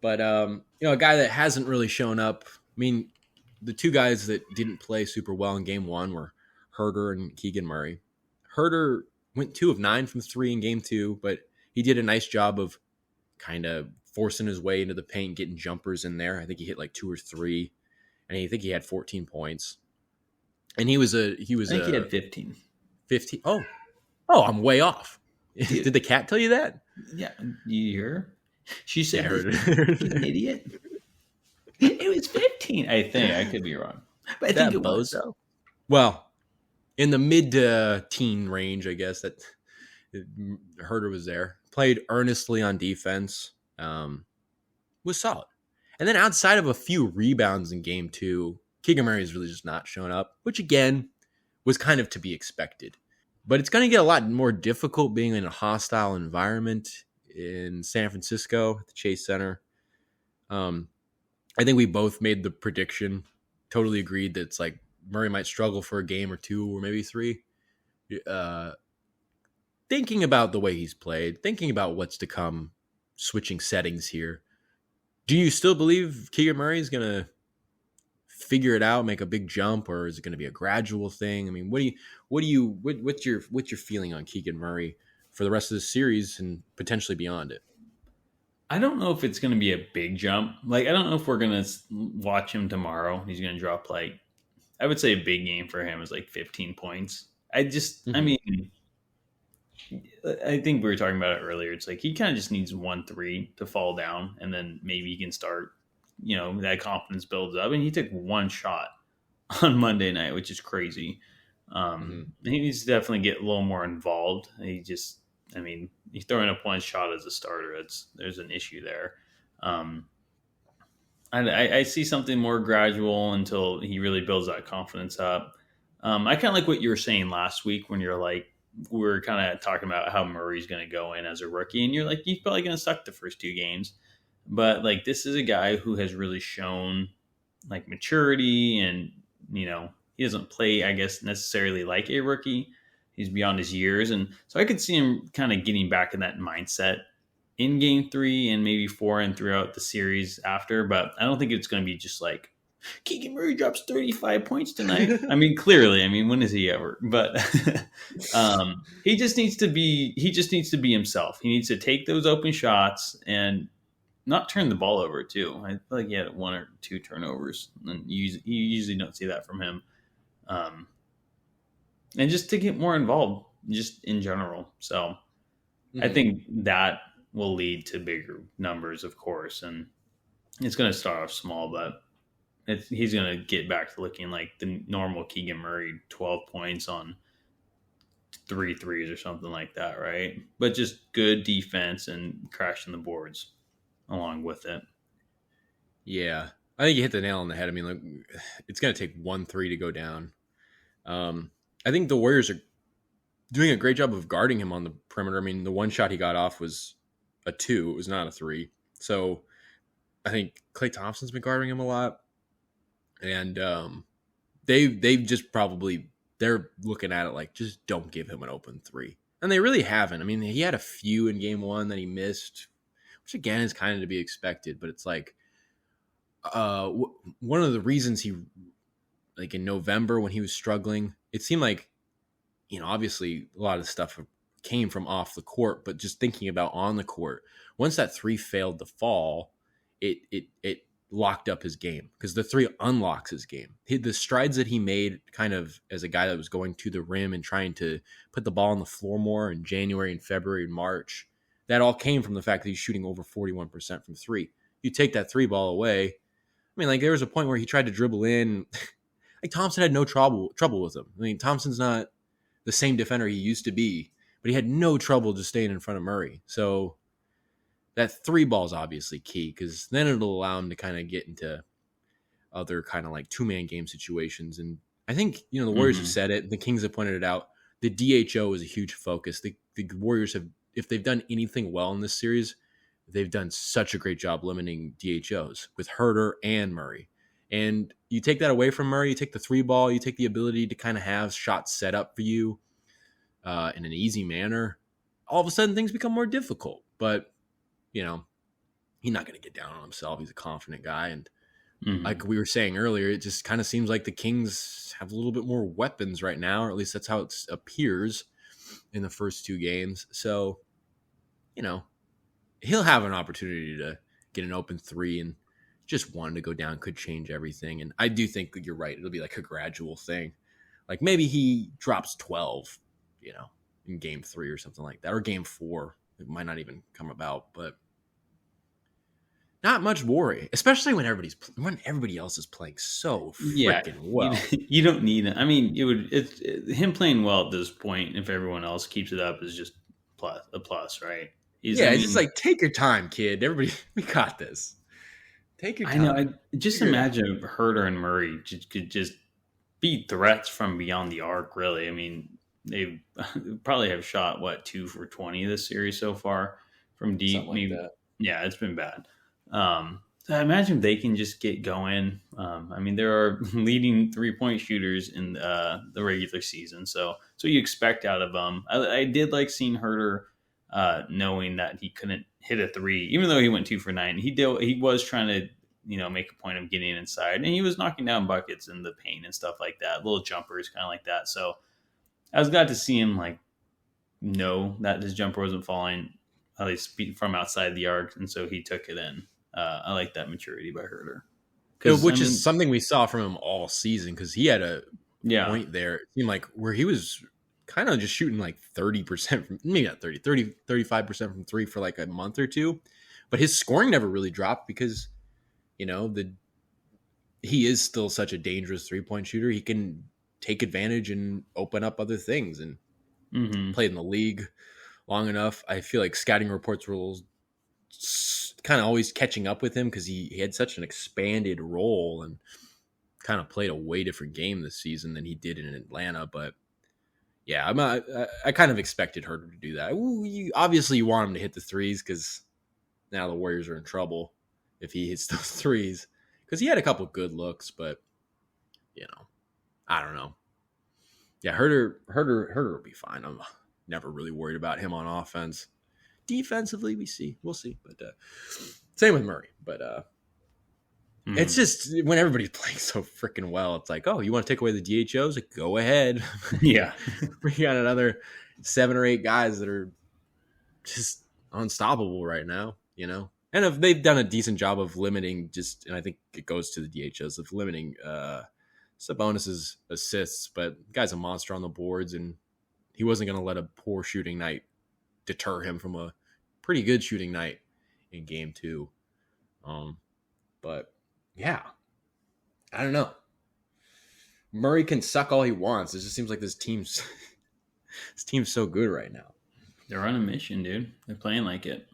But a guy that hasn't really shown up. I mean, the two guys that didn't play super well in game one were Herter and Keegan Murray. Herter went 2 of 9 from three in game two, but he did a nice job of kind of forcing his way into the paint, getting jumpers in there. I think he hit like 2 or 3, and I think he had 14 points. And he was I think he had 15. 15. Oh, I'm way off. Dude. Did the cat tell you that? Yeah, you hear her? She said, Yeah, I heard "You an idiot." It was 15, I think. I could be wrong, but I think it was though. Well, in the mid-teen range, I guess that Herter was there. Played earnestly on defense. Was solid. And then outside of a few rebounds in game two, Keegan Murray is really just not showing up, which again was kind of to be expected. But it's going to get a lot more difficult being in a hostile environment in San Francisco at the Chase Center. I think we both made the prediction, totally agreed that it's like Murray might struggle for a game or two or maybe 3. Thinking about the way he's played, thinking about what's to come, switching settings here, do you still believe Keegan Murray is going to figure it out, make a big jump, or is it going to be a gradual thing? I mean, what's your feeling on Keegan Murray for the rest of the series and potentially beyond it? I don't know if it's going to be a big jump. Like, I don't know if we're going to watch him tomorrow. He's going to drop like, I would say a big game for him is like 15 points. I mean, I think we were talking about it earlier. It's like he kind of just needs 1-3 to fall down, and then maybe he can start. That confidence builds up, and he took one shot on Monday night, which is crazy. He needs to definitely get a little more involved. He's throwing up one shot as a starter. There's an issue there. I see something more gradual until he really builds that confidence up. I kind of like what you were saying last week when you're like, we were kind of talking about how Murray's going to go in as a rookie, and you're like, he's probably going to suck the first 2 games. But like, this is a guy who has really shown like maturity, and he doesn't play, I guess, necessarily like a rookie. He's beyond his years, and so I could see him kind of getting back in that mindset in game 3 and maybe 4 and throughout the series after. But I don't think it's going to be just like Keegan Murray drops 35 points tonight. I mean, clearly, when is he ever? But he just needs to be himself. He needs to take those open shots and not turn the ball over too. I feel like he had 1 or 2 turnovers, and you usually don't see that from him. And just to get more involved, just in general. So I think that will lead to bigger numbers, of course, and it's going to start off small, but he's going to get back to looking like the normal Keegan Murray, 12 points on 3 threes or something like that, right? But just good defense and crashing the boards along with it. Yeah, I think you hit the nail on the head. I mean, like, it's going to take 1-3 to go down. I think the Warriors are doing a great job of guarding him on the perimeter. I mean, the one shot he got off was a 2. It was not a 3. So I think Klay Thompson's been guarding him a lot. And they've just probably, they're looking at it like, just don't give him an open 3. And they really haven't. I mean, he had a few in game 1 that he missed, which again is kind of to be expected. But it's like one of the reasons he, like in November when he was struggling, it seemed like, obviously a lot of stuff came from off the court, but just thinking about on the court, once that 3 failed to fall, it locked up his game, because the 3 unlocks his game. The strides that he made kind of as a guy that was going to the rim and trying to put the ball on the floor more in January and February and March, that all came from the fact that he's shooting over 41% from 3. You take that 3 ball away. I mean, like, there was a point where he tried to dribble in. Like, Thompson had no trouble with him. I mean, Thompson's not the same defender he used to be, but he had no trouble just staying in front of Murray. So that 3 ball is obviously key, because then it'll allow him to kind of get into other kind of like 2-man game situations. And I think, the Warriors have said it, the Kings have pointed it out. The DHO is a huge focus. The Warriors have, if they've done anything well in this series, they've done such a great job limiting DHOs with Herter and Murray. And you take that away from Murray, you take the 3 ball, you take the ability to kind of have shots set up for you in an easy manner. All of a sudden, things become more difficult. But, he's not going to get down on himself. He's a confident guy. And Mm-hmm. like we were saying earlier, it just kind of seems like the Kings have a little bit more weapons right now, or at least that's how it appears in the first 2 games. So, you know, he'll have an opportunity to get an open three, and just one to go down could change everything. And I do think that you're right. It'll be like a gradual thing. Like maybe he drops 12, in game 3 or something like that, or game 4. It might not even come about, but not much worry, especially when everybody else is playing so Yeah, freaking you well. you don't need it. I mean, him playing well at this point. If everyone else keeps it up, is just a plus, right? I Yeah, it's just mean, like take your time, kid. Everybody, we got this. Take your I know. time. Just Figure it out. imagine if Herter and Murray could just be threats from beyond the arc. Really, I mean, they probably have shot 2 for 20 this series so far from Something deep. like Maybe, that. yeah, it's been bad. So I imagine if they can just get going. I mean, there are leading 3-point shooters in the regular season, so you expect out of them. I did like seeing Herter, knowing that he couldn't hit a three, even though he went 2 for 9. He was trying to make a point of getting inside, and he was knocking down buckets in the paint and stuff like that, little jumpers, kind of like that. So I was glad to see him know that his jumper wasn't falling, at least from outside the arc, and so he took it in. I like that maturity by Herter. Because I Which is mean, something we saw from him all season, because he had a yeah, point there, it seemed like, where he was kind of just shooting like 30% from, maybe not 35% from three for like a month or two. But his scoring never really dropped because, he is still such a dangerous 3-point shooter. He can take advantage and open up other things, and hmm, played in the league long enough. I feel like scouting reports were kind of always catching up with him because he had such an expanded role and kind of played a way different game this season than he did in Atlanta. But yeah, I kind of expected her to do that. Obviously, you want him to hit the threes because now the Warriors are in trouble if he hits those threes, because he had a couple good looks, but I don't know. Yeah, Herter will be fine. I'm never really worried about him on offense. Defensively, we'll see. But same with Murray. But it's hmm. just when everybody's playing so freaking well, it's like, oh, you want to take away the DHOs? Like, go ahead. Yeah, We got another 7 or 8 guys that are just unstoppable right now. And if they've done a decent job of limiting, and I think it goes to the DHOs of limiting Sabonis's assists, but the guy's a monster on the boards, and he wasn't going to let a poor shooting night deter him from a pretty good shooting night in game 2. But yeah, I don't know. Murray can suck all he wants. It just seems like this team's so good right now. they're on a mission, dude. They're playing like it.